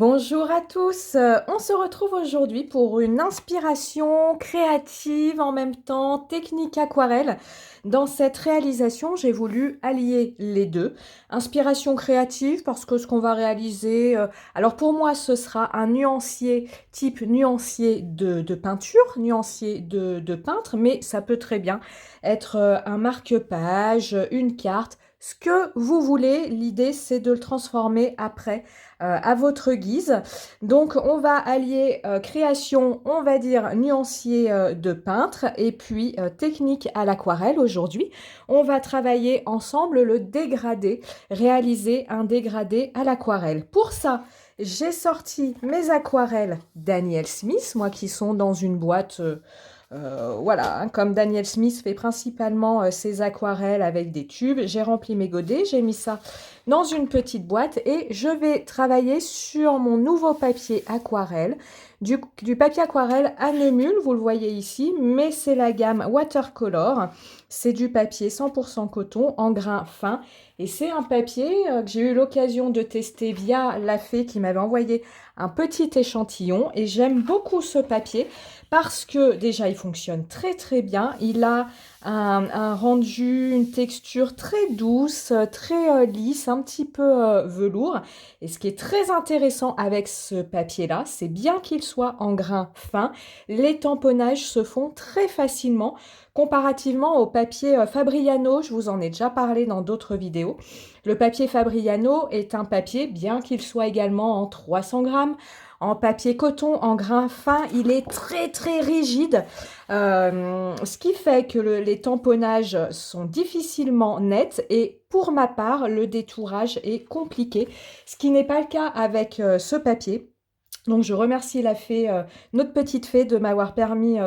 Bonjour à tous, on se retrouve aujourd'hui pour une inspiration créative en même temps technique aquarelle. Dans cette réalisation, j'ai voulu allier les deux. Inspiration créative parce que ce qu'on va réaliser, alors pour moi ce sera un nuancier type nuancier de peinture, nuancier de peintre, mais ça peut très bien être un marque-page, une carte, ce que vous voulez. L'idée c'est de le transformer après à votre guise. Donc on va allier création, on va dire nuancier de peintre et puis technique à l'aquarelle aujourd'hui. On va travailler ensemble le dégradé, réaliser un dégradé à l'aquarelle. Pour ça, j'ai sorti mes aquarelles Daniel Smith, moi qui sont dans une boîte voilà, hein, comme Daniel Smith fait principalement ses aquarelles avec des tubes, j'ai rempli mes godets, j'ai mis ça dans une petite boîte et je vais travailler sur mon nouveau papier aquarelle, du papier aquarelle à Nemul, vous le voyez ici, mais c'est la gamme Watercolor, c'est du papier 100% coton en grain fin et c'est un papier que j'ai eu l'occasion de tester via la fée qui m'avait envoyé un petit échantillon et j'aime beaucoup ce papier parce que déjà il fonctionne très très bien, il a un rendu, une texture très douce, très lisse, un petit peu velours. Et ce qui est très intéressant avec ce papier-là, c'est bien qu'il soit en grain fin, les tamponnages se font très facilement comparativement au papier Fabriano, je vous en ai déjà parlé dans d'autres vidéos. Le papier Fabriano est un papier, bien qu'il soit également en 300 grammes, en papier coton, en grain fin, il est très très rigide, ce qui fait que les tamponnages sont difficilement nets et pour ma part, le détourage est compliqué, ce qui n'est pas le cas avec ce papier. Donc je remercie la fée, notre petite fée, de m'avoir permis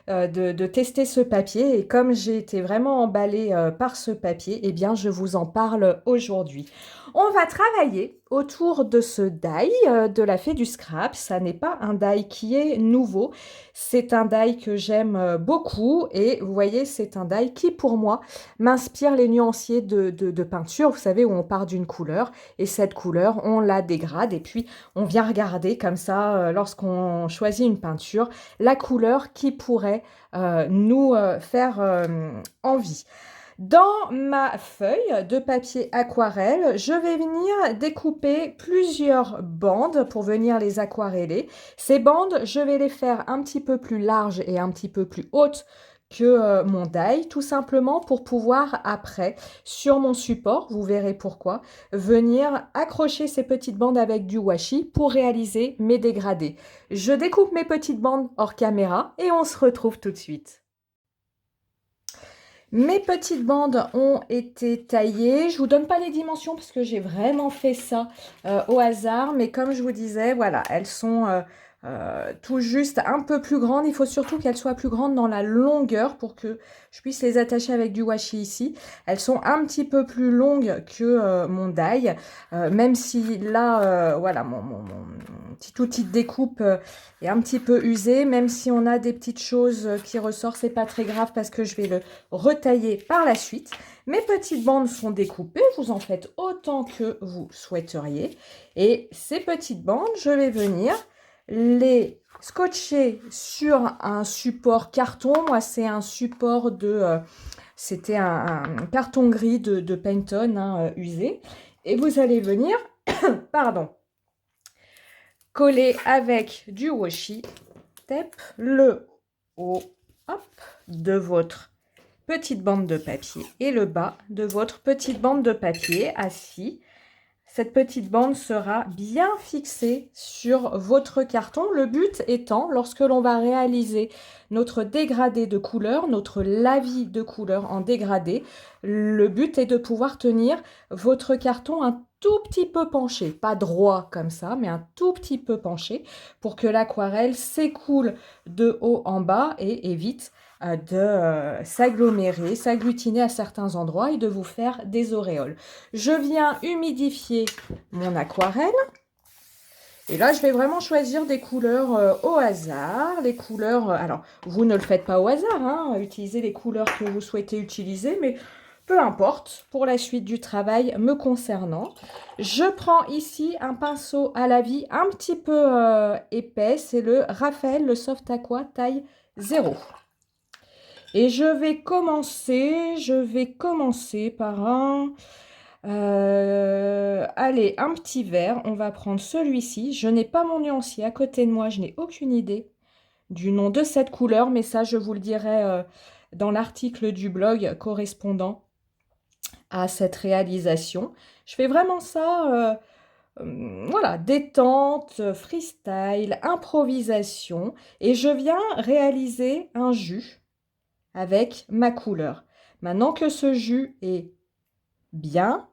de tester ce papier. Et comme j'ai été vraiment emballée par ce papier, eh bien je vous en parle aujourd'hui. On va travailler autour de ce die de la fée du scrap. Ça n'est pas un die qui est nouveau. C'est un die que j'aime beaucoup. Et vous voyez, c'est un die qui pour moi m'inspire les nuanciers de peinture. Vous savez, où on part d'une couleur et cette couleur, on la dégrade. Et puis on vient regarder comme ça, lorsqu'on choisit une peinture, la couleur qui pourrait nous faire envie. Dans ma feuille de papier aquarelle, je vais venir découper plusieurs bandes pour venir les aquareller. Ces bandes, je vais les faire un petit peu plus larges et un petit peu plus hautes que mon die, tout simplement pour pouvoir après, sur mon support, vous verrez pourquoi, venir accrocher ces petites bandes avec du washi pour réaliser mes dégradés. Je découpe mes petites bandes hors caméra et on se retrouve tout de suite. Mes petites bandes ont été taillées. Je vous donne pas les dimensions parce que j'ai vraiment fait ça au hasard. Mais comme je vous disais, voilà, elles sont tout juste un peu plus grandes. Il faut surtout qu'elles soient plus grandes dans la longueur pour que je puisse les attacher avec du washi ici. Elles sont un petit peu plus longues que mon die. Même si là, voilà, mon petit outil de découpe est un petit peu usé. Même si on a des petites choses qui ressortent, c'est pas très grave parce que je vais le retailler par la suite. Mes petites bandes sont découpées, vous en faites autant que vous souhaiteriez. Et ces petites bandes, je vais venir les scotcher sur un support carton. Moi, c'est un support c'était un carton gris de Pantone hein, usé. Et vous allez venir, pardon, coller avec du washi tape le haut hop, de votre petite bande de papier et le bas de votre petite bande de papier assis. Cette petite bande sera bien fixée sur votre carton. Le but étant, lorsque l'on va réaliser notre dégradé de couleur, notre lavis de couleur en dégradé, le but est de pouvoir tenir votre carton un tout petit peu penché, pas droit comme ça, mais un tout petit peu penché pour que l'aquarelle s'écoule de haut en bas et évite de s'agglomérer, s'agglutiner à certains endroits et de vous faire des auréoles. Je viens humidifier mon aquarelle. Et là, je vais vraiment choisir des couleurs au hasard. Les couleurs, alors, vous ne le faites pas au hasard, hein, utilisez les couleurs que vous souhaitez utiliser, mais peu importe pour la suite du travail me concernant. Je prends ici un pinceau à la vie un petit peu épais, c'est le Raphaël, le Soft Aqua taille 0. Et je vais commencer par allez, un petit vert. On va prendre celui-ci. Je n'ai pas mon nuancier à côté de moi, je n'ai aucune idée du nom de cette couleur, mais ça, je vous le dirai dans l'article du blog correspondant à cette réalisation. Je fais vraiment ça, voilà, détente, freestyle, improvisation, et je viens réaliser un jus avec ma couleur. Maintenant que ce jus est bien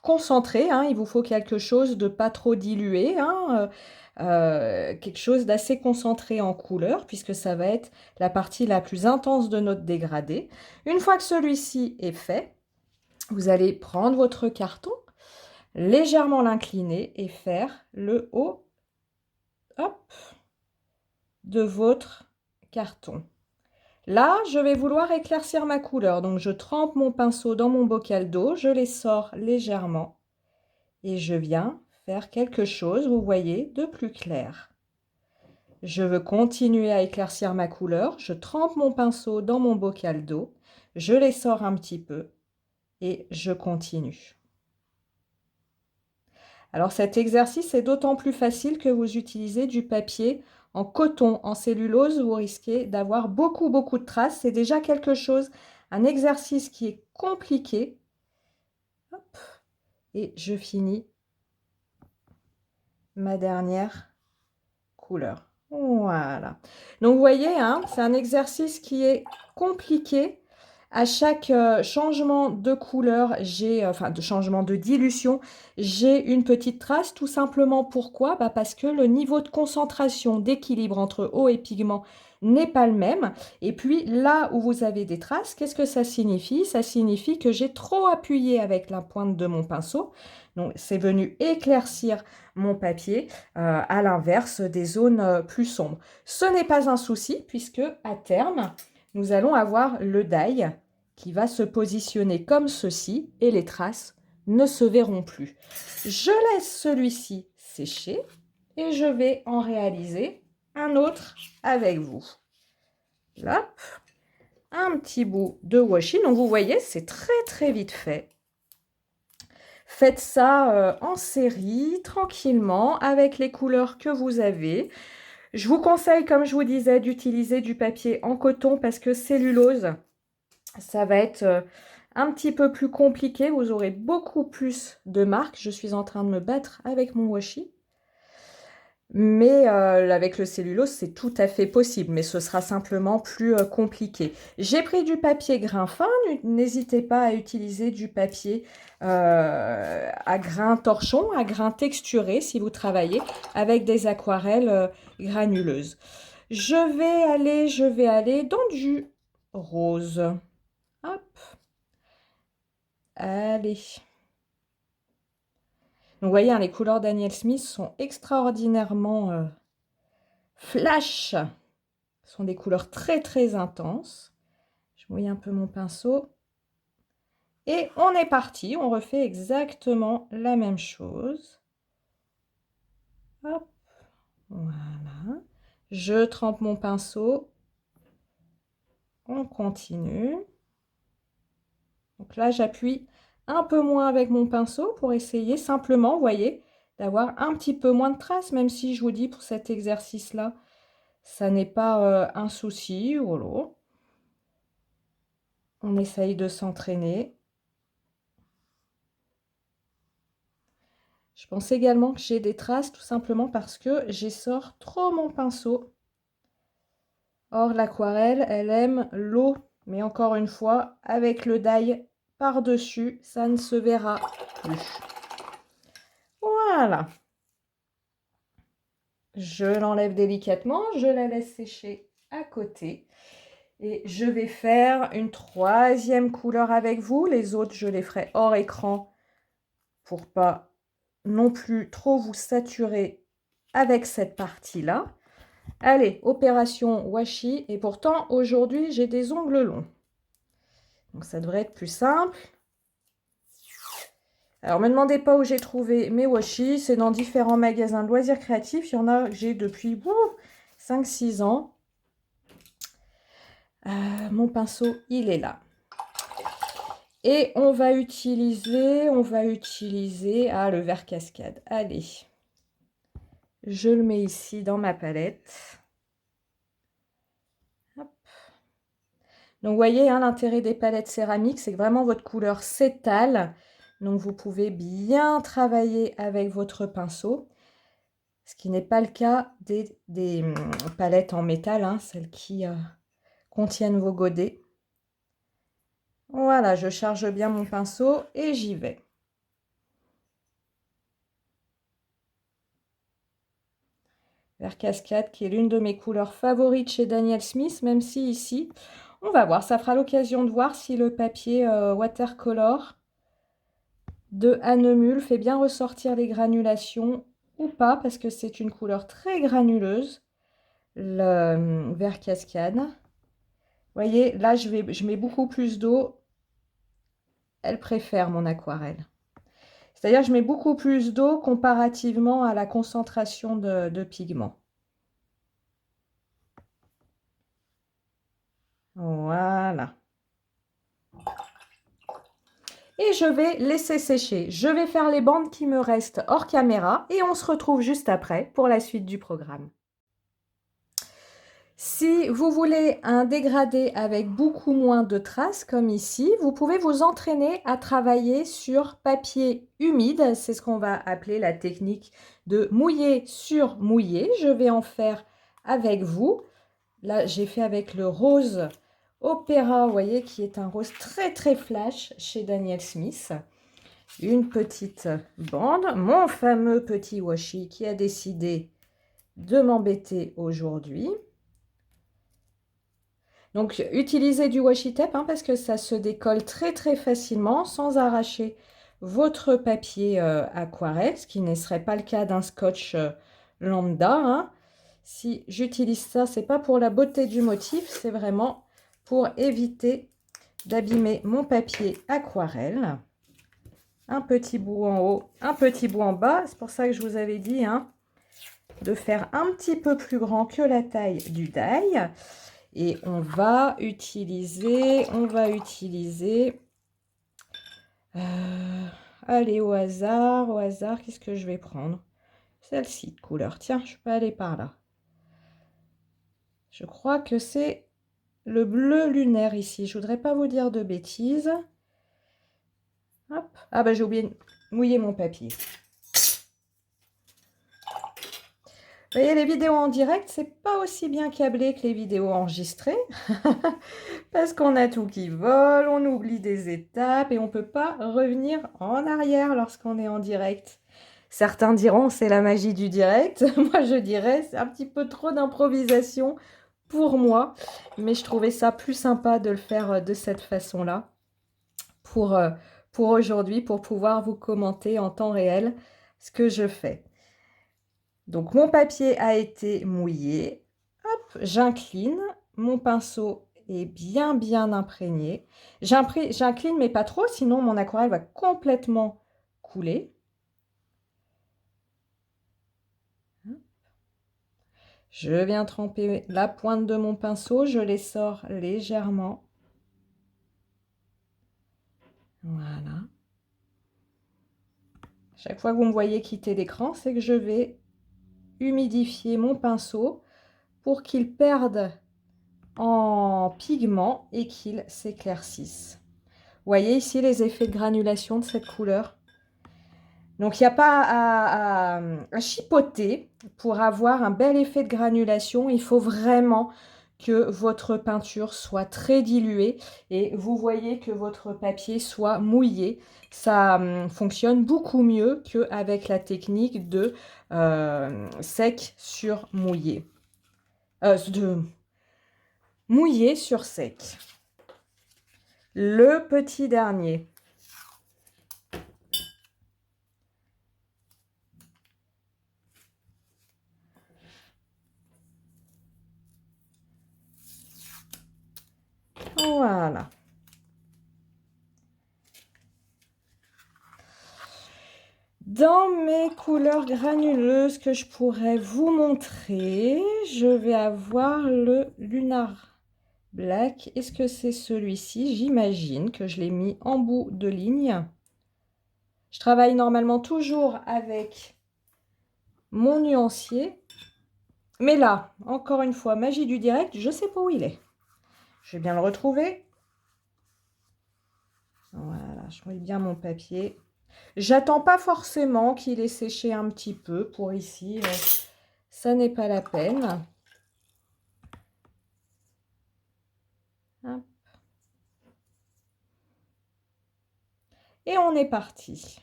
concentré, hein, il vous faut quelque chose de pas trop dilué, hein, quelque chose d'assez concentré en couleur, puisque ça va être la partie la plus intense de notre dégradé. Une fois que celui-ci est fait, vous allez prendre votre carton, légèrement l'incliner et faire le haut, hop, de votre carton. Là, je vais vouloir éclaircir ma couleur, donc je trempe mon pinceau dans mon bocal d'eau, je les sors légèrement et je viens faire quelque chose, vous voyez, de plus clair. Je veux continuer à éclaircir ma couleur, je trempe mon pinceau dans mon bocal d'eau, je les sors un petit peu et je continue. Alors cet exercice est d'autant plus facile que vous utilisez du papier en coton, en cellulose, vous risquez d'avoir beaucoup de traces. C'est déjà quelque chose, un exercice qui est compliqué. Hop. Et je finis ma dernière couleur. Voilà. Donc vous voyez, hein, c'est un exercice qui est compliqué. À chaque changement de couleur, enfin de changement de dilution, j'ai une petite trace. Tout simplement pourquoi? Parce que le niveau de concentration, d'équilibre entre eau et pigment n'est pas le même. Et puis là où vous avez des traces, qu'est-ce que ça signifie? Ça signifie que j'ai trop appuyé avec la pointe de mon pinceau. Donc c'est venu éclaircir mon papier à l'inverse des zones plus sombres. Ce n'est pas un souci puisque à terme, nous allons avoir le die qui va se positionner comme ceci et les traces ne se verront plus. Je laisse celui-ci sécher et je vais en réaliser un autre avec vous. Hop, un petit bout de washi. Donc vous voyez, c'est très vite fait. Faites ça en série, tranquillement, avec les couleurs que vous avez. Je vous conseille, comme je vous disais, d'utiliser du papier en coton parce que cellulose, ça va être un petit peu plus compliqué. Vous aurez beaucoup plus de marques. Je suis en train de me battre avec mon washi. Mais avec le cellulose, c'est tout à fait possible, mais ce sera simplement plus compliqué. J'ai pris du papier grain fin. N'hésitez pas à utiliser du papier à grain torchon, à grain texturé si vous travaillez avec des aquarelles granuleuses. Je vais aller dans du rose. Hop. Allez. Donc, vous voyez, hein, les couleurs Daniel Smith sont extraordinairement flash. Ce sont des couleurs très intenses. Je mouille un peu mon pinceau. Et on est parti. On refait exactement la même chose. Hop. Voilà. Je trempe mon pinceau. On continue. Donc là, j'appuie un peu moins avec mon pinceau pour essayer simplement, vous voyez, d'avoir un petit peu moins de traces, même si je vous dis pour cet exercice-là, ça n'est pas un souci. Voilà. On essaye de s'entraîner. Je pense également que j'ai des traces tout simplement parce que j'essore trop mon pinceau. Or, l'aquarelle, elle aime l'eau. Mais encore une fois, avec le die par-dessus, ça ne se verra plus. Voilà. Je l'enlève délicatement, je la laisse sécher à côté. Et je vais faire une troisième couleur avec vous. Les autres, je les ferai hors écran pour pas non plus trop vous saturer avec cette partie-là. Allez, opération washi. Et pourtant, aujourd'hui, j'ai des ongles longs. Donc, ça devrait être plus simple. Alors, me demandez pas où j'ai trouvé mes washi. C'est dans différents magasins de loisirs créatifs. Il y en a que j'ai depuis 5-6 ans. Mon pinceau, il est là. Et on va utiliser le vert cascade. Allez, je le mets ici dans ma palette. Hop. Donc, vous voyez, hein, l'intérêt des palettes céramiques, c'est que vraiment votre couleur s'étale. Donc, vous pouvez bien travailler avec votre pinceau. Ce qui n'est pas le cas des palettes en métal, hein, celles qui contiennent vos godets. Voilà, je charge bien mon pinceau et j'y vais. Vert cascade qui est l'une de mes couleurs favorites chez Daniel Smith, même si ici, on va voir, ça fera l'occasion de voir si le papier watercolor de Hahnemuhl fait bien ressortir les granulations ou pas, parce que c'est une couleur très granuleuse, le vert cascade. Vous voyez, là, je mets beaucoup plus d'eau. Elle préfère mon aquarelle. C'est-à-dire, je mets beaucoup plus d'eau comparativement à la concentration de pigments. Voilà. Et je vais laisser sécher. Je vais faire les bandes qui me restent hors caméra et on se retrouve juste après pour la suite du programme. Si vous voulez un dégradé avec beaucoup moins de traces, comme ici, vous pouvez vous entraîner à travailler sur papier humide. C'est ce qu'on va appeler la technique de mouiller sur mouiller. Je vais en faire avec vous. Là, j'ai fait avec le rose Opéra, vous voyez, qui est un rose très très flash chez Daniel Smith. Une petite bande. Mon fameux petit washi qui a décidé de m'embêter aujourd'hui. Donc, utilisez du washi tape hein, parce que ça se décolle très très facilement sans arracher votre papier aquarelle, ce qui ne serait pas le cas d'un scotch lambda. Hein. Si j'utilise ça, c'est pas pour la beauté du motif, c'est vraiment pour éviter d'abîmer mon papier aquarelle. Un petit bout en haut, un petit bout en bas. C'est pour ça que je vous avais dit hein, de faire un petit peu plus grand que la taille du die. Et on va utiliser, allez au hasard, qu'est-ce que je vais prendre? Celle-ci de couleur, tiens, je peux aller par là. Je crois que c'est le bleu lunaire ici, je voudrais pas vous dire de bêtises. Hop. Ah bah j'ai oublié de mouiller mon papier. Vous voyez, les vidéos en direct, c'est pas aussi bien câblé que les vidéos enregistrées. Parce qu'on a tout qui vole, on oublie des étapes et on ne peut pas revenir en arrière lorsqu'on est en direct. Certains diront c'est la magie du direct. Moi, je dirais c'est un petit peu trop d'improvisation pour moi. Mais je trouvais ça plus sympa de le faire de cette façon-là pour aujourd'hui, pour pouvoir vous commenter en temps réel ce que je fais. Donc, mon papier a été mouillé. Hop, j'incline. Mon pinceau est bien imprégné. J'incline, mais pas trop, sinon mon aquarelle va complètement couler. Je viens tremper la pointe de mon pinceau. Je les sors légèrement. Voilà. Chaque fois que vous me voyez quitter l'écran, c'est que je vais humidifier mon pinceau pour qu'il perde en pigment et qu'il s'éclaircisse. Vous voyez ici les effets de granulation de cette couleur. Donc il n'y a pas à chipoter pour avoir un bel effet de granulation. Il faut vraiment que votre peinture soit très diluée et vous voyez que votre papier soit mouillé. Ça fonctionne beaucoup mieux qu'avec la technique de sec sur mouillé. De mouillé sur sec. Le petit dernier. Voilà. Dans mes couleurs granuleuses que je pourrais vous montrer, je vais avoir le Lunar Black. Est-ce que c'est celui-ci? J'imagine que je l'ai mis en bout de ligne. Je travaille normalement toujours avec mon nuancier. Mais là, encore une fois, magie du direct, je ne sais pas où il est. Je vais bien le retrouver. Voilà, je mets bien mon papier. J'attends pas forcément qu'il ait séché un petit peu pour ici. Ça n'est pas la peine. Hop. Et on est parti.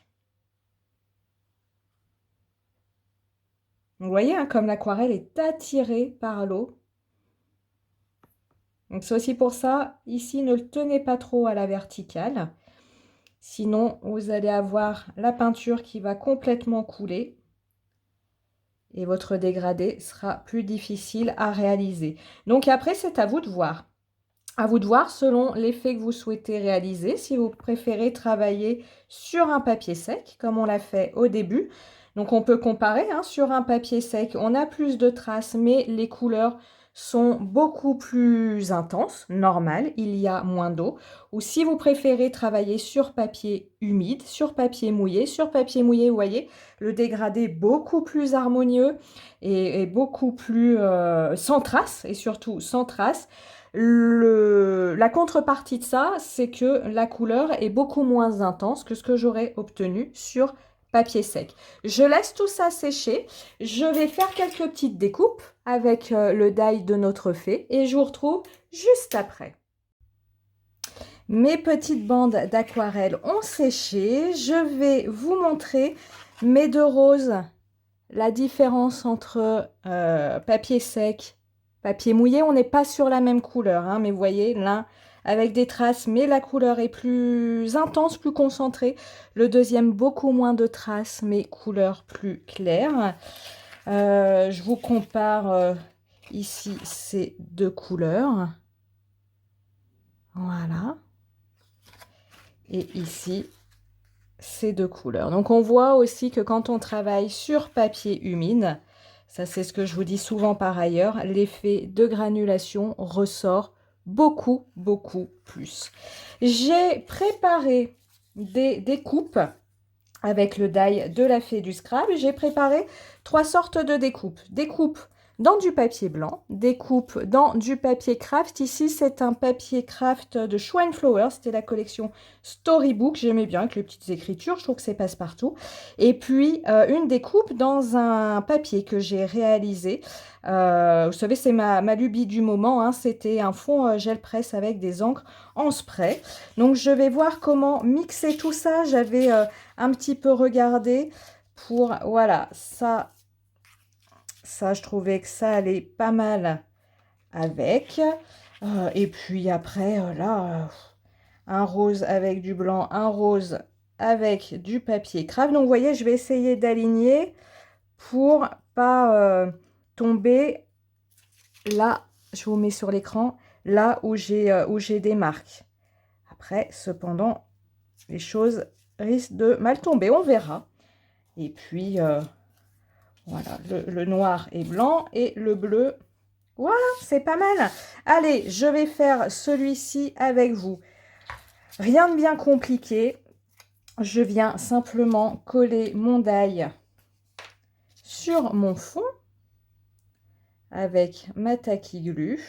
Vous voyez, hein, comme l'aquarelle est attirée par l'eau. Donc c'est aussi pour ça, ici, ne le tenez pas trop à la verticale. Sinon, vous allez avoir la peinture qui va complètement couler. Et votre dégradé sera plus difficile à réaliser. Donc après, c'est à vous de voir. À vous de voir selon l'effet que vous souhaitez réaliser. Si vous préférez travailler sur un papier sec, comme on l'a fait au début. Donc on peut comparer, hein, sur un papier sec, on a plus de traces, mais les couleurs sont beaucoup plus intenses, normal, il y a moins d'eau. Ou si vous préférez travailler sur papier humide, sur papier mouillé, vous voyez, le dégradé est beaucoup plus harmonieux et beaucoup plus sans traces, et surtout sans traces. La contrepartie de ça, c'est que la couleur est beaucoup moins intense que ce que j'aurais obtenu sur papier sec. Je laisse tout ça sécher. Je vais faire quelques petites découpes avec le die de notre fée et je vous retrouve juste après. Mes petites bandes d'aquarelle ont séché. Je vais vous montrer mes deux roses, la différence entre papier sec, papier mouillé. On n'est pas sur la même couleur, hein, mais vous voyez, l'un avec des traces, mais la couleur est plus intense, plus concentrée. Le deuxième, beaucoup moins de traces, mais couleur plus claire. Je vous compare ici ces deux couleurs. Voilà. Et ici, ces deux couleurs. Donc, on voit aussi que quand on travaille sur papier humide, ça c'est ce que je vous dis souvent par ailleurs, l'effet de granulation ressort beaucoup, beaucoup plus. J'ai préparé des coupes avec le die de la fée du Scrabble. J'ai préparé 3 sortes de découpes. Des coupes dans du papier blanc, des coupes dans du papier craft. Ici, c'est un papier craft de Schwein Flower. C'était la collection Storybook. J'aimais bien avec les petites écritures. Je trouve que c'est passe-partout. Et puis, une découpe dans un papier que j'ai réalisé. Vous savez, c'est ma lubie du moment. Hein. C'était un fond gel presse avec des encres en spray. Donc, je vais voir comment mixer tout ça. J'avais un petit peu regardé pour... Voilà, ça, je trouvais que ça allait pas mal avec. Et puis après, là, un rose avec du blanc, un rose avec du papier craft. Donc, vous voyez, je vais essayer d'aligner pour pas tomber là. Je vous mets sur l'écran, là où j'ai des marques. Après, cependant, les choses risquent de mal tomber. On verra. Et puis... voilà, le noir et blanc et le bleu. Voilà, c'est pas mal. Allez, je vais faire celui-ci avec vous. Rien de bien compliqué. Je viens simplement coller mon die sur mon fond avec ma taquiglu.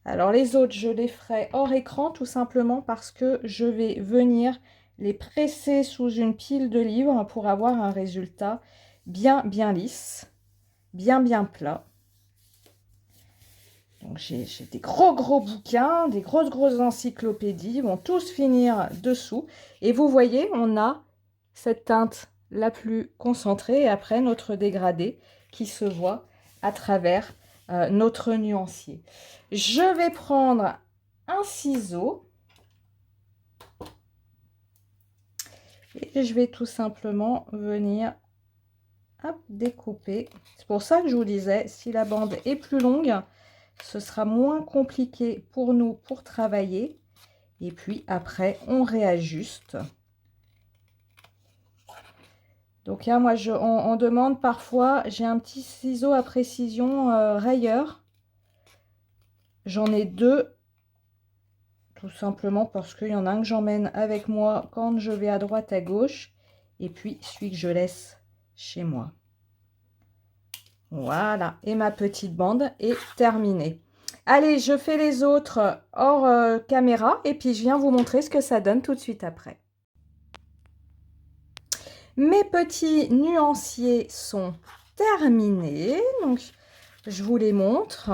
Alors les autres, je les ferai hors écran tout simplement parce que je vais venir les presser sous une pile de livres pour avoir un résultat bien lisse, bien plat. Donc j'ai des gros bouquins, des grosses encyclopédies, ils vont tous finir dessous. Et vous voyez, on a cette teinte la plus concentrée et après notre dégradé qui se voit à travers notre nuancier. Je vais prendre un ciseau et je vais tout simplement venir découper. C'est pour ça que je vous disais, si la bande est plus longue, ce sera moins compliqué pour nous pour travailler. Et puis après, on réajuste Donc là, moi, on demande parfois, j'ai un petit ciseau à précision rayeur. J'en ai deux, tout simplement parce qu'il y en a un que j'emmène avec moi quand je vais à droite, à gauche, et puis celui que je laisse chez moi. Voilà, et ma petite bande est terminée. Allez, je fais les autres hors caméra, et puis je viens vous montrer ce que ça donne tout de suite après. Mes petits nuanciers sont terminés, donc je vous les montre.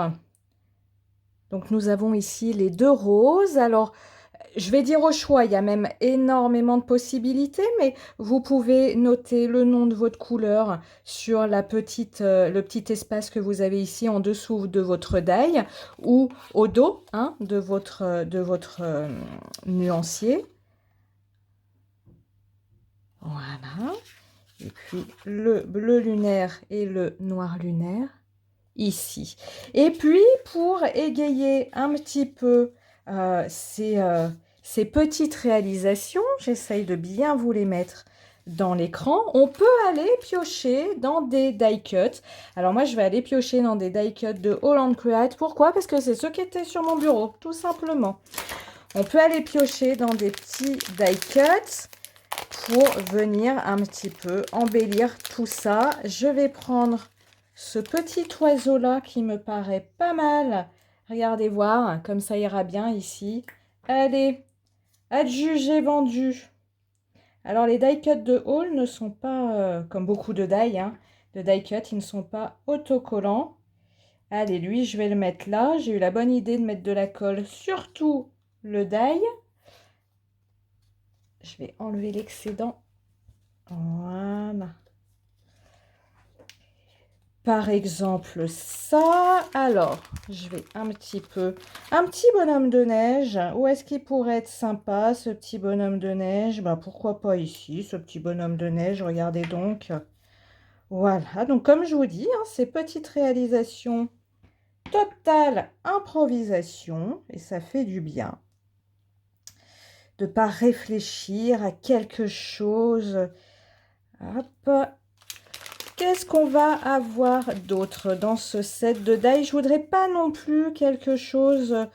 Donc nous avons ici les deux roses. Alors je vais dire au choix, il y a même énormément de possibilités, mais vous pouvez noter le nom de votre couleur sur le petit espace que vous avez ici en dessous de votre die ou au dos hein, de votre nuancier. Voilà. Et puis le bleu lunaire et le noir lunaire ici. Et puis pour égayer un petit peu ces petites réalisations, j'essaye de bien vous les mettre dans l'écran. On peut aller piocher dans des die cuts. Alors moi je vais aller piocher dans des die cuts de Holland Create. Pourquoi? Parce que c'est ceux qui étaient sur mon bureau, tout simplement. On peut aller piocher dans des petits die cuts pour venir un petit peu embellir tout ça. Je vais prendre ce petit oiseau là qui me paraît pas mal. Regardez voir, comme ça ira bien ici. Allez, adjugé, vendu. Alors les die cuts de haul ne sont pas, comme beaucoup de die, hein, de die cut, ils ne sont pas autocollants. Allez, lui, je vais le mettre là. J'ai eu la bonne idée de mettre de la colle sur tout le die. Je vais enlever l'excédent. Voilà. Par exemple, ça. Alors, je vais un petit bonhomme de neige. Où est-ce qu'il pourrait être sympa, ce petit bonhomme de neige? Ben, pourquoi pas ici, ce petit bonhomme de neige? Regardez donc. Voilà. Donc, comme je vous dis, hein, ces petites réalisations, totale improvisation. Et ça fait du bien. De ne pas réfléchir à quelque chose. Hop. Qu'est-ce qu'on va avoir d'autre dans ce set de die? Je voudrais pas non plus quelque chose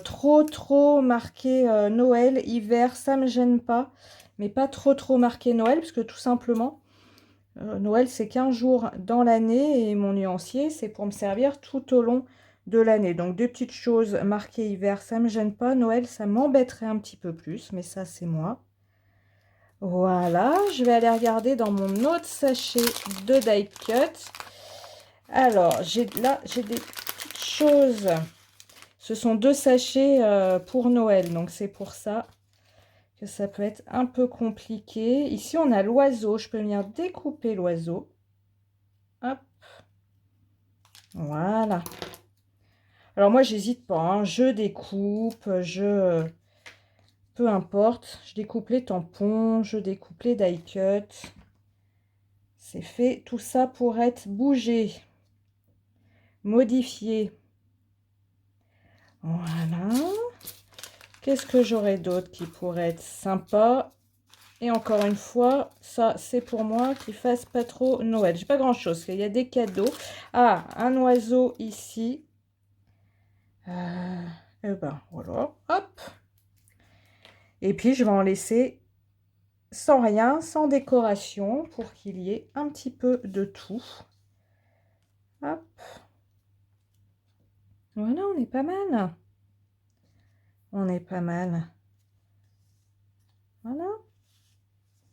trop marqué Noël, hiver, ça me gêne pas. Mais pas trop marqué Noël, parce que tout simplement, Noël c'est 15 jours dans l'année et mon nuancier c'est pour me servir tout au long de l'année. Donc des petites choses marquées hiver, ça me gêne pas. Noël, ça m'embêterait un petit peu plus, mais ça c'est moi. Voilà, je vais aller regarder dans mon autre sachet de die cut. Alors, j'ai des petites choses. Ce sont deux sachets pour Noël, donc c'est pour ça que ça peut être un peu compliqué. Ici, on a l'oiseau. Je peux venir découper l'oiseau. Hop. Voilà. Alors moi, j'hésite pas, hein. Je découpe, peu importe, je découpe les tampons, je découpe les die cuts. C'est fait, tout ça pour être bougé, modifié. Voilà. Qu'est-ce que j'aurais d'autre qui pourrait être sympa? Et encore une fois, ça c'est pour moi qui fasse pas trop Noël. J'ai pas grand-chose, il y a des cadeaux. Ah, un oiseau ici. Et ben voilà, hop. Et puis, je vais en laisser sans rien, sans décoration, pour qu'il y ait un petit peu de tout. Hop. Voilà, on est pas mal. On est pas mal. Voilà.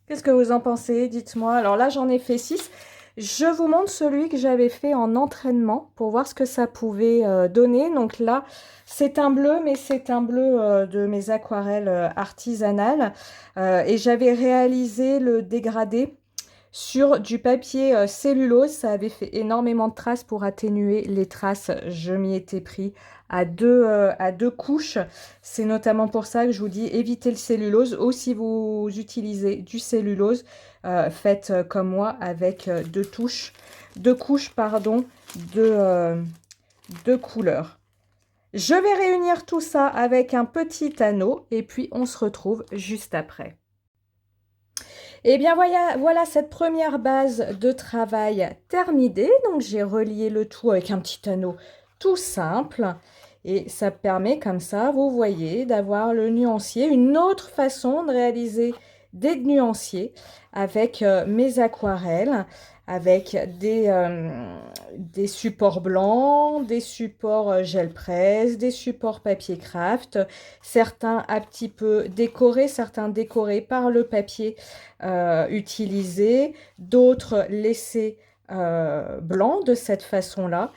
Qu'est-ce que vous en pensez? Dites-moi. Alors là, j'en ai fait 6. Je vous montre celui que j'avais fait en entraînement pour voir ce que ça pouvait donner. Donc là, c'est un bleu, mais c'est un bleu de mes aquarelles artisanales. Et j'avais réalisé le dégradé sur du papier cellulose. Ça avait fait énormément de traces. Pour atténuer les traces, je m'y étais pris à deux couches. C'est notamment pour ça que je vous dis évitez le cellulose. Ou si vous utilisez du cellulose, faites comme moi avec deux couches pardon, de couleurs. Je vais réunir tout ça avec un petit anneau et puis on se retrouve juste après. Et bien voilà cette première base de travail terminée. Donc j'ai relié le tout avec un petit anneau tout simple. Et ça permet comme ça, vous voyez, d'avoir le nuancier, une autre façon de réaliser des nuanciers avec mes aquarelles, avec des supports blancs, des supports gel presse, des supports papier craft, certains un petit peu décorés, certains décorés par le papier utilisé, d'autres laissés blancs de cette façon-là.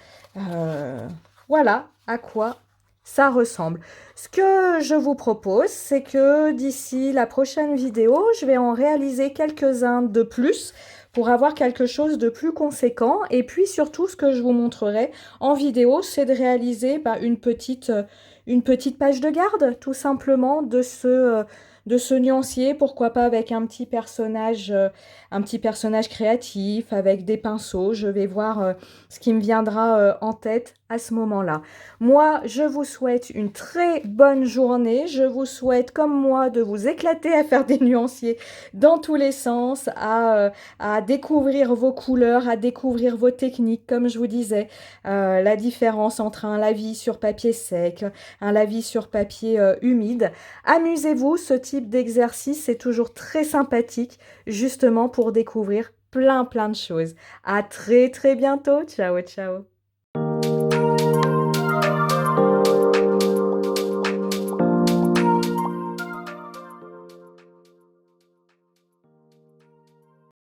Voilà à quoi ça ressemble. Ce que je vous propose, c'est que d'ici la prochaine vidéo, je vais en réaliser quelques-uns de plus pour avoir quelque chose de plus conséquent. Et puis surtout, ce que je vous montrerai en vidéo, c'est de réaliser une petite page de garde, tout simplement, de ce nuancier, pourquoi pas avec un petit personnage créatif, avec des pinceaux. Je vais voir ce qui me viendra en tête à ce moment-là. Moi, je vous souhaite une très bonne journée. Je vous souhaite, comme moi, de vous éclater à faire des nuanciers dans tous les sens, à découvrir vos couleurs, à découvrir vos techniques, comme je vous disais, la différence entre un lavis sur papier sec, un lavis sur papier humide. Amusez-vous, ce type d'exercice, c'est toujours très sympathique, justement pour découvrir plein de choses. À très bientôt. Ciao, ciao.